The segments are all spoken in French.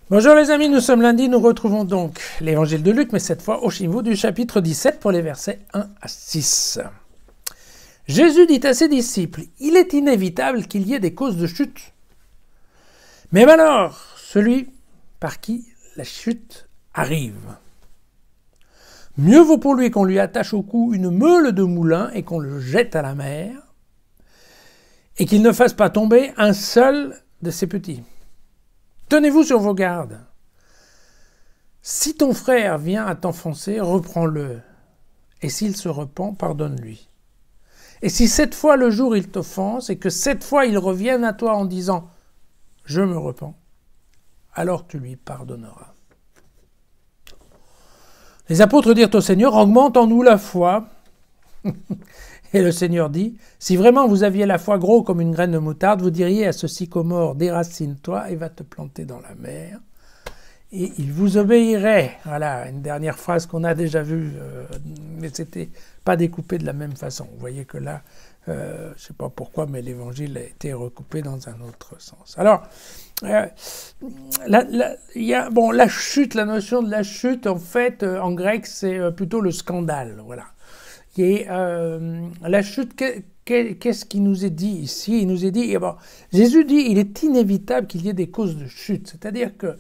Bonjour les amis, nous sommes lundi, nous retrouvons donc l'évangile de Luc, mais cette fois au niveau du chapitre 17 pour les versets 1 à 6. Jésus dit à ses disciples, « Il est inévitable qu'il y ait des causes de chute. Mais malheur, celui par qui la chute arrive. Mieux vaut pour lui qu'on lui attache au cou une meule de moulin et qu'on le jette à la mer, et qu'il ne fasse pas tomber un seul de ses petits. Tenez-vous sur vos gardes. Si ton frère vient à t'enfoncer, reprends-le. Et s'il se repent, pardonne-lui. Et si 7 fois le jour il t'offense, et que 7 fois il revienne à toi en disant « Je me repens », alors tu lui pardonneras. » Les apôtres dirent au Seigneur « Augmente en nous la foi. » Et le Seigneur dit, « Si vraiment vous aviez la foi gros comme une graine de moutarde, vous diriez à ce sycomore, déracine-toi et va te planter dans la mer. Et il vous obéirait. » Voilà, une dernière phrase qu'on a déjà vue, mais c'était pas découpé de la même façon. Vous voyez que là, je ne sais pas pourquoi, mais l'évangile a été recoupé dans un autre sens. Alors, la chute, la notion de la chute, en fait, en grec, c'est plutôt le scandale, voilà. Et la chute, qu'est-ce qui nous est dit ici? Il nous est dit, Jésus dit, il est inévitable qu'il y ait des causes de chute. C'est-à-dire que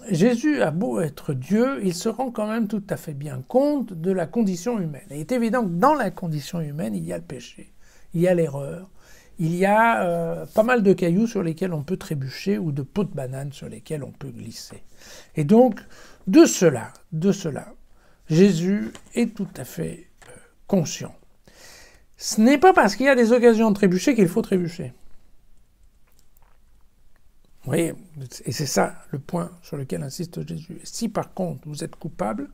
Jésus a beau être Dieu, il se rend quand même tout à fait bien compte de la condition humaine. Et il est évident que dans la condition humaine, il y a le péché, il y a l'erreur, il y a pas mal de cailloux sur lesquels on peut trébucher ou de pots de banane sur lesquels on peut glisser. Et donc, de cela, Jésus est tout à fait conscient. Ce n'est pas parce qu'il y a des occasions de trébucher qu'il faut trébucher. Vous voyez, et c'est ça le point sur lequel insiste Jésus. Si par contre vous êtes coupable,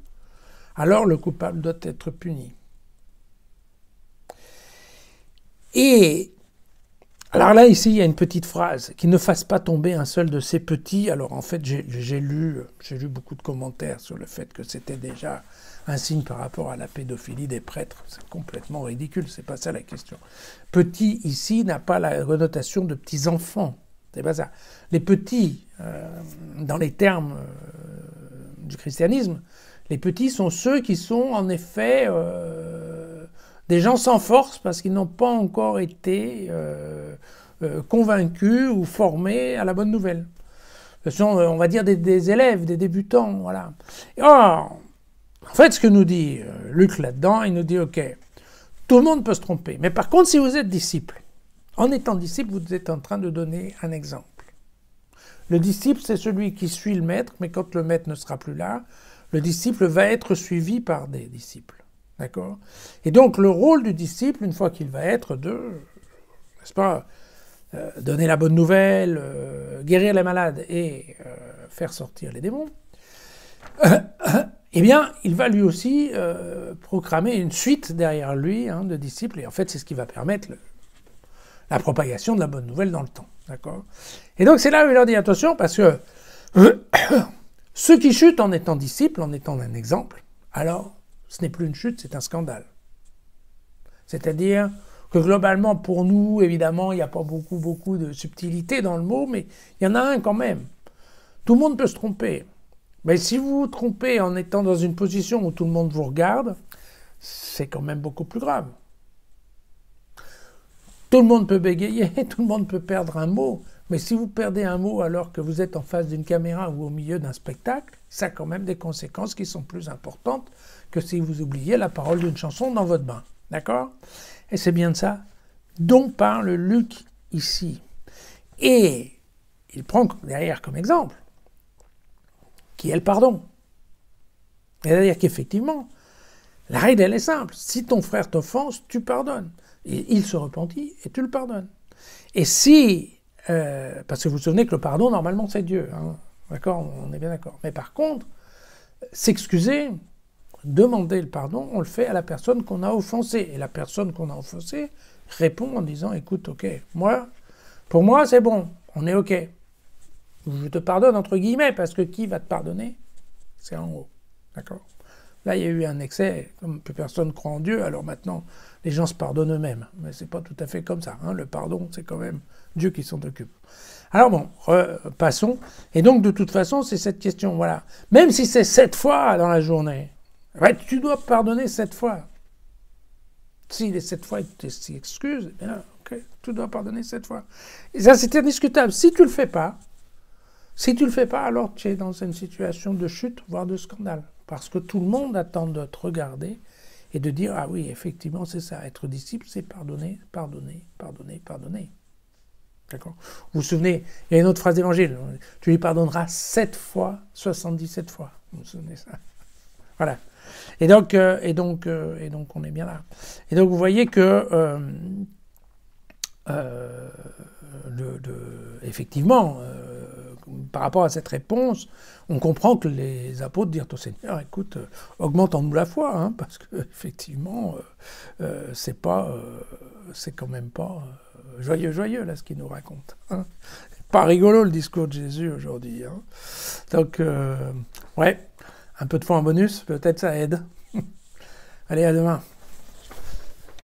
alors le coupable doit être puni. Et alors là, ici, il y a une petite phrase, « Qu'il ne fasse pas tomber un seul de ses petits ». Alors en fait, j'ai lu beaucoup de commentaires sur le fait que c'était déjà un signe par rapport à la pédophilie des prêtres. C'est complètement ridicule, c'est pas ça la question. Petit, ici, n'a pas la connotation de petits-enfants. C'est pas ça. Les petits, dans les termes du christianisme, les petits sont ceux qui sont en effet des gens sans force parce qu'ils n'ont pas encore été convaincus ou formés à la bonne nouvelle. Ce sont, on va dire, des élèves, des débutants, voilà. Or, en fait, ce que nous dit Luc là-dedans, il nous dit, ok, tout le monde peut se tromper, mais par contre, si vous êtes disciple, en étant disciple, vous êtes en train de donner un exemple. Le disciple, c'est celui qui suit le maître, mais quand le maître ne sera plus là, le disciple va être suivi par des disciples. D'accord? Et donc, le rôle du disciple, une fois qu'il va être de, n'est-ce pas, donner la bonne nouvelle, guérir les malades et faire sortir les démons, eh bien, il va lui aussi proclamer une suite derrière lui de disciples. Et en fait, c'est ce qui va permettre la propagation de la bonne nouvelle dans le temps. D'accord? Et donc, c'est là où il leur dit attention, parce que ceux qui chutent en étant disciples, en étant un exemple, alors, ce n'est plus une chute, c'est un scandale. C'est-à-dire que globalement, pour nous, évidemment, il n'y a pas beaucoup de subtilité dans le mot, mais il y en a un quand même. Tout le monde peut se tromper. Mais si vous vous trompez en étant dans une position où tout le monde vous regarde, c'est quand même beaucoup plus grave. Tout le monde peut bégayer, tout le monde peut perdre un mot, mais si vous perdez un mot alors que vous êtes en face d'une caméra ou au milieu d'un spectacle, ça a quand même des conséquences qui sont plus importantes que si vous oubliez la parole d'une chanson dans votre bain. D'accord? Et c'est bien de ça dont parle Luc ici. Et il prend derrière comme exemple qui est le pardon. C'est-à-dire qu'effectivement, la règle, elle est simple. Si ton frère t'offense, tu pardonnes. Et il se repentit et tu le pardonnes. Et si, parce que vous vous souvenez que le pardon, normalement, c'est Dieu. Hein, d'accord? On est bien d'accord. Mais par contre, s'excuser, demander le pardon, on le fait à la personne qu'on a offensée. Et la personne qu'on a offensée répond en disant, écoute, ok, pour moi, c'est bon, on est ok. Je te pardonne entre guillemets, parce que qui va te pardonner? C'est en haut. D'accord? Là, il y a eu un excès, comme plus personne croit en Dieu, alors maintenant, les gens se pardonnent eux-mêmes. Mais c'est pas tout à fait comme ça. Hein. Le pardon, c'est quand même Dieu qui s'en occupe. Alors bon, passons. Et donc, de toute façon, c'est cette question, voilà. Même si c'est 7 fois dans la journée, ouais, tu dois pardonner 7 fois. Si les 7 fois, il s'excuse, eh bien, ok, tu dois pardonner 7 fois. Et ça, c'est indiscutable. Si tu le fais pas, alors tu es dans une situation de chute, voire de scandale. Parce que tout le monde attend de te regarder et de dire, ah oui, effectivement, c'est ça. Être disciple, c'est pardonner, pardonner, pardonner, pardonner. D'accord ? Vous vous souvenez, il y a une autre phrase d'évangile. Tu lui pardonneras 7 fois, 77 fois. Vous vous souvenez ça ? Voilà. Et donc, on est bien là. Et donc, vous voyez que, effectivement, par rapport à cette réponse, on comprend que les apôtres dirent au Seigneur, écoute, augmente en nous la foi, hein, parce que effectivement, c'est quand même pas joyeux là ce qu'il nous raconte. Hein. Pas rigolo le discours de Jésus aujourd'hui. Hein. Donc, ouais, un peu de foi en bonus, peut-être ça aide. Allez, à demain.